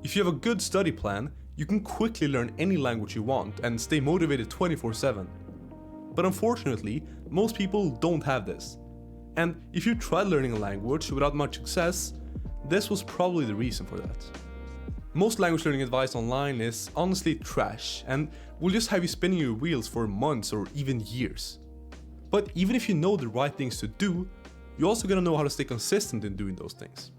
If you have a good study plan, you can quickly learn any language you want and stay motivated 24/7. But unfortunately, most people don't have this. And if you tried learning a language without much success, this was probably the reason for that. Most language learning advice online is honestly trash and will just have you spinning your wheels for months or even years. But even if you know the right things to do, you also gotta know how to stay consistent in doing those things.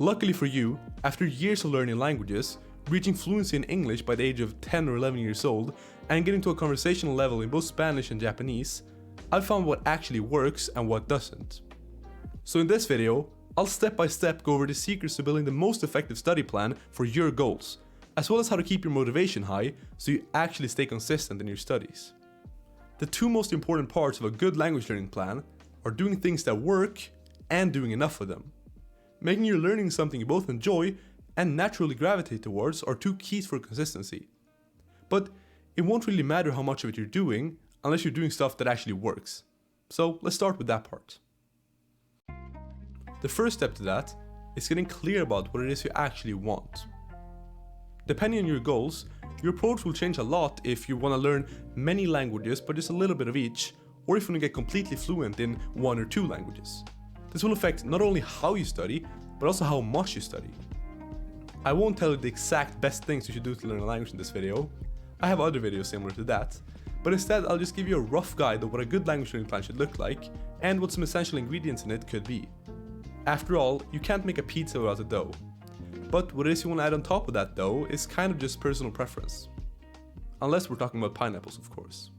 Luckily for you, after years of learning languages, reaching fluency in English by the age of 10 or 11 years old, and getting to a conversational level in both Spanish and Japanese, I've found what actually works and what doesn't. So in this video, I'll step by step go over the secrets to building the most effective study plan for your goals, as well as how to keep your motivation high so you actually stay consistent in your studies. The two most important parts of a good language learning plan are doing things that work and doing enough of them. Making your learning something you both enjoy and naturally gravitate towards are two keys for consistency. But it won't really matter how much of it you're doing unless you're doing stuff that actually works. So let's start with that part. The first step to that is getting clear about what it is you actually want. Depending on your goals, your approach will change a lot if you want to learn many languages but just a little bit of each, or if you want to get completely fluent in one or two languages. This will affect not only how you study, but also how much you study. I won't tell you the exact best things you should do to learn a language in this video. I have other videos similar to that, but instead I'll just give you a rough guide of what a good language learning plan should look like and what some essential ingredients in it could be. After all, you can't make a pizza without a dough. But what it is you want to add on top of that dough is kind of just personal preference. Unless we're talking about pineapples, of course.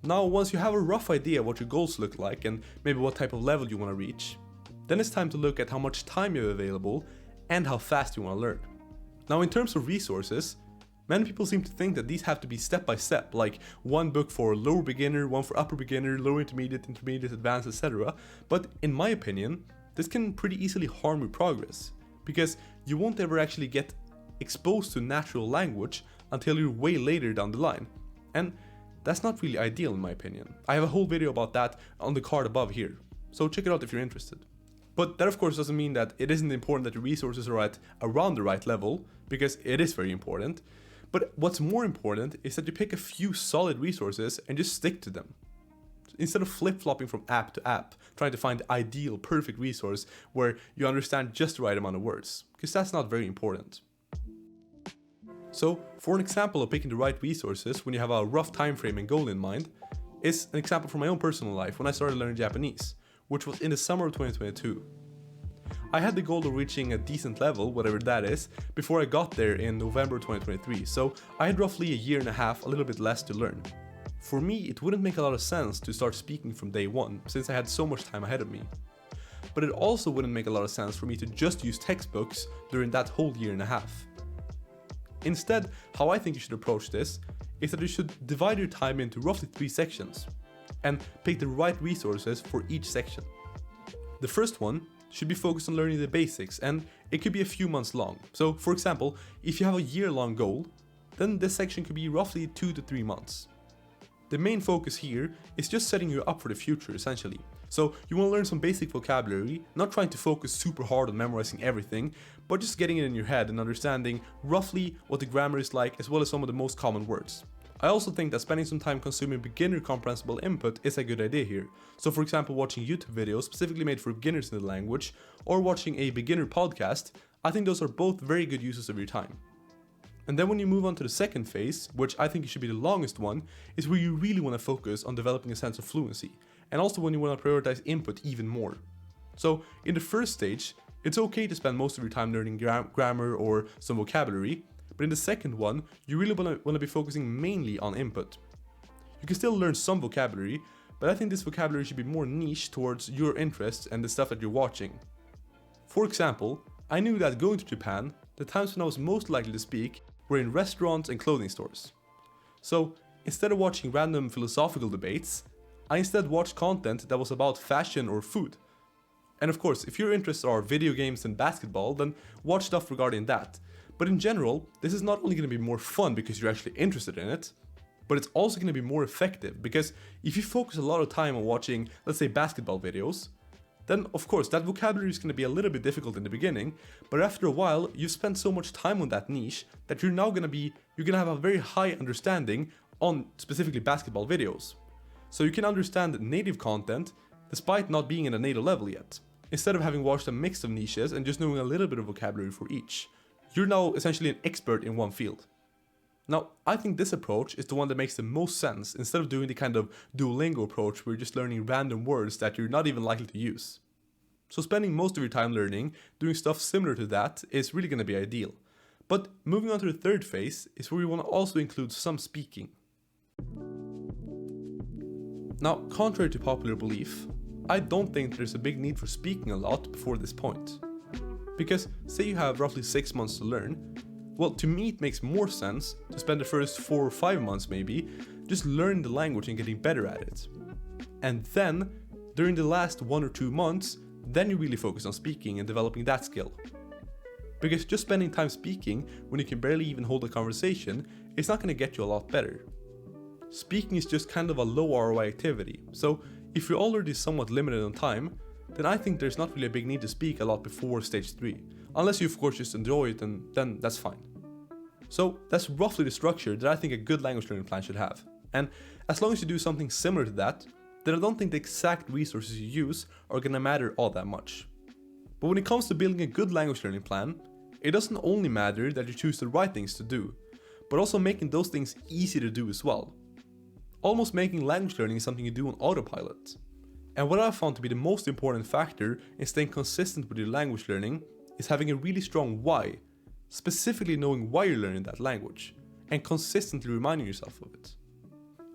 Now, once you have a rough idea of what your goals look like and maybe what type of level you want to reach, then it's time to look at how much time you have available and how fast you want to learn. Now, in terms of resources, many people seem to think that these have to be step by step, like one book for lower beginner, one for upper beginner, lower intermediate, advanced, etc. But in my opinion, this can pretty easily harm your progress, because you won't ever actually get exposed to natural language until you're way later down the line. And that's not really ideal in my opinion. I have a whole video about that on the card above here, so check it out if you're interested. But that of course doesn't mean that it isn't important that your resources are at around the right level, because it is very important. But what's more important is that you pick a few solid resources and just stick to them. Instead of flip-flopping from app to app, trying to find the ideal, perfect resource where you understand just the right amount of words, because that's not very important. So, for an example of picking the right resources when you have a rough time frame and goal in mind, is an example from my own personal life when I started learning Japanese, which was in the summer of 2022. I had the goal of reaching a decent level, whatever that is, before I got there in November 2023, so I had roughly a year and a half, a little bit less to learn. For me, it wouldn't make a lot of sense to start speaking from day one, since I had so much time ahead of me. But it also wouldn't make a lot of sense for me to just use textbooks during that whole year and a half. Instead, how I think you should approach this is that you should divide your time into roughly 3 sections, and pick the right resources for each section. The first one should be focused on learning the basics, and it could be a few months long. So for example, if you have a year-long goal, then this section could be roughly 2 to 3 months. The main focus here is just setting you up for the future essentially. So you want to learn some basic vocabulary, not trying to focus super hard on memorizing everything, but just getting it in your head and understanding roughly what the grammar is like, as well as some of the most common words. I also think that spending some time consuming beginner comprehensible input is a good idea here. So for example, watching YouTube videos specifically made for beginners in the language, or watching a beginner podcast, I think those are both very good uses of your time. And then when you move on to the second phase, which I think should be the longest one, is where you really want to focus on developing a sense of fluency, and also when you want to prioritize input even more. So in the first stage, it's okay to spend most of your time learning grammar or some vocabulary, but in the second one, you really want to be focusing mainly on input. You can still learn some vocabulary, but I think this vocabulary should be more niche towards your interests and the stuff that you're watching. For example, I knew that going to Japan, the times when I was most likely to speak were in restaurants and clothing stores. So instead of watching random philosophical debates, I instead watched content that was about fashion or food. And of course, if your interests are video games and basketball, then watch stuff regarding that. But in general, this is not only going to be more fun because you're actually interested in it, but it's also going to be more effective, because if you focus a lot of time on watching, let's say, basketball videos, then of course that vocabulary is going to be a little bit difficult in the beginning, but after a while you've spent so much time on that niche that you're going to have a very high understanding on specifically basketball videos. So you can understand native content despite not being in a native level yet. Instead of having watched a mix of niches and just knowing a little bit of vocabulary for each, you're now essentially an expert in one field. Now, I think this approach is the one that makes the most sense instead of doing the kind of Duolingo approach where you're just learning random words that you're not even likely to use. So spending most of your time learning, doing stuff similar to that is really going to be ideal. But moving on to the third phase is where we want to also include some speaking. Now, contrary to popular belief, I don't think there's a big need for speaking a lot before this point. Because say you have roughly 6 months to learn, well, to me it makes more sense to spend the first 4 or 5 months maybe just learning the language and getting better at it. And then, during the last 1 or 2 months, then you really focus on speaking and developing that skill. Because just spending time speaking when you can barely even hold a conversation is not going to get you a lot better. Speaking is just kind of a low ROI activity, so if you're already somewhat limited on time, then I think there's not really a big need to speak a lot before stage 3, unless you of course just enjoy it, and then that's fine. So that's roughly the structure that I think a good language learning plan should have, and as long as you do something similar to that, then I don't think the exact resources you use are gonna matter all that much. But when it comes to building a good language learning plan, it doesn't only matter that you choose the right things to do, but also making those things easy to do as well. Almost making language learning something you do on autopilot. And what I've found to be the most important factor in staying consistent with your language learning is having a really strong why, specifically knowing why you're learning that language, and consistently reminding yourself of it.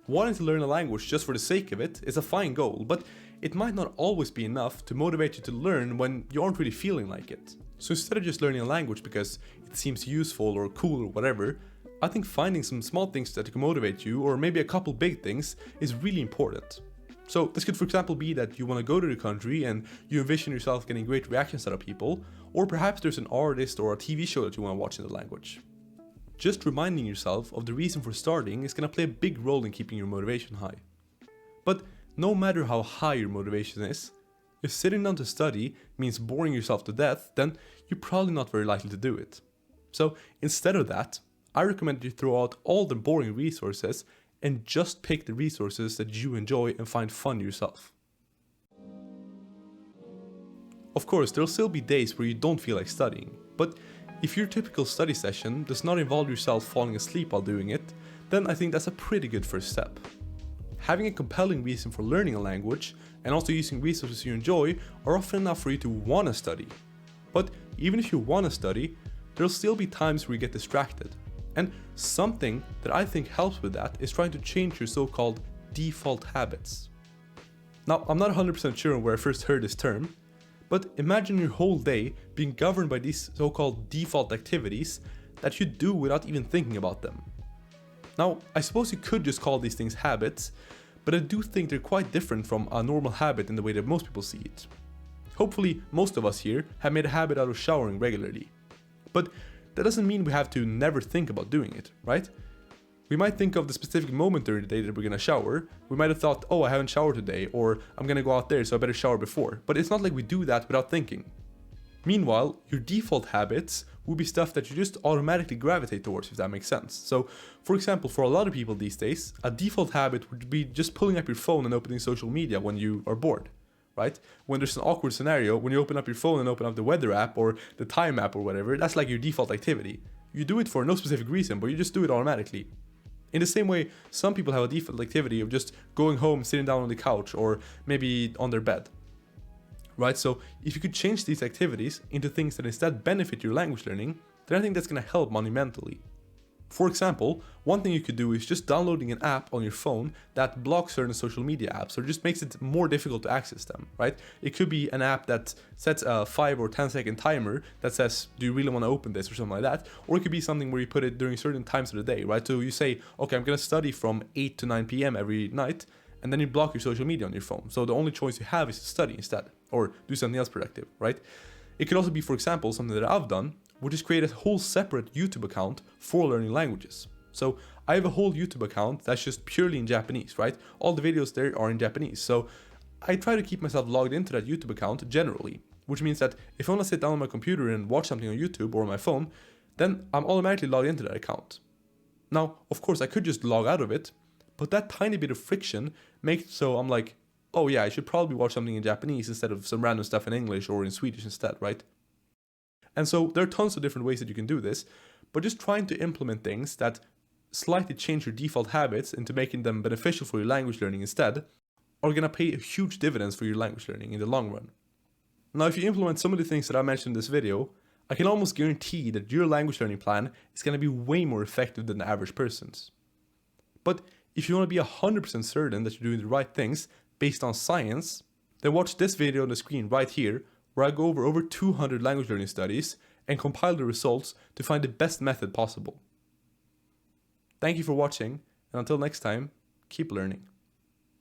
Wanting to learn a language just for the sake of it is a fine goal, but it might not always be enough to motivate you to learn when you aren't really feeling like it. So instead of just learning a language because it seems useful or cool or whatever, I think finding some small things that can motivate you, or maybe a couple big things, is really important. So this could for example be that you want to go to the country and you envision yourself getting great reactions out of people, or perhaps there's an artist or a TV show that you want to watch in the language. Just reminding yourself of the reason for starting is going to play a big role in keeping your motivation high. But no matter how high your motivation is, if sitting down to study means boring yourself to death, then you're probably not very likely to do it. So instead of that, I recommend you throw out all the boring resources and just pick the resources that you enjoy and find fun yourself. Of course, there'll still be days where you don't feel like studying, but if your typical study session does not involve yourself falling asleep while doing it, then I think that's a pretty good first step. Having a compelling reason for learning a language and also using resources you enjoy are often enough for you to want to study. But even if you want to study, there'll still be times where you get distracted. And something that I think helps with that is trying to change your so-called default habits. Now, I'm not 100% sure on where I first heard this term, but imagine your whole day being governed by these so-called default activities that you do without even thinking about them. Now, I suppose you could just call these things habits, but I do think they're quite different from a normal habit in the way that most people see it. Hopefully, most of us here have made a habit out of showering regularly. But that doesn't mean we have to never think about doing it, right? We might think of the specific moment during the day that we're gonna shower. We might have thought, oh, I haven't showered today, or I'm gonna go out there, so I better shower before. But it's not like we do that without thinking. Meanwhile, your default habits will be stuff that you just automatically gravitate towards, if that makes sense. So, for example, for a lot of people these days, a default habit would be just pulling up your phone and opening social media when you are bored, right? When there's an awkward scenario, when you open up your phone and open up the weather app or the time app or whatever, that's like your default activity. You do it for no specific reason, but you just do it automatically. In the same way, some people have a default activity of just going home, sitting down on the couch, or maybe on their bed. Right? So if you could change these activities into things that instead benefit your language learning, then I think that's going to help monumentally. For example, one thing you could do is just downloading an app on your phone that blocks certain social media apps or just makes it more difficult to access them, right? It could be an app that sets a 5 or 10 second timer that says, do you really want to open this or something like that? Or it could be something where you put it during certain times of the day, right? So you say, okay, I'm going to study from 8 to 9 p.m. every night, and then you block your social media on your phone. So the only choice you have is to study instead, or do something else productive, right? It could also be, for example, something that I've done, which is create a whole separate YouTube account for learning languages. So I have a whole YouTube account that's just purely in Japanese, right? All the videos there are in Japanese. So I try to keep myself logged into that YouTube account generally, which means that if I want to sit down on my computer and watch something on YouTube or on my phone, then I'm automatically logged into that account. Now, of course, I could just log out of it, but that tiny bit of friction makes it so I'm like, oh yeah, I should probably watch something in Japanese instead of some random stuff in English or in Swedish instead, right? And so there are tons of different ways that you can do this, but just trying to implement things that slightly change your default habits into making them beneficial for your language learning instead are going to pay huge dividends for your language learning in the long run. Now, if you implement some of the things that I mentioned in this video, I can almost guarantee that your language learning plan is going to be way more effective than the average person's. But if you want to be 100% certain that you're doing the right things based on science, then watch this video on the screen right here, where I go over 200 language learning studies and compile the results to find the best method possible. Thank you for watching, and until next time, keep learning.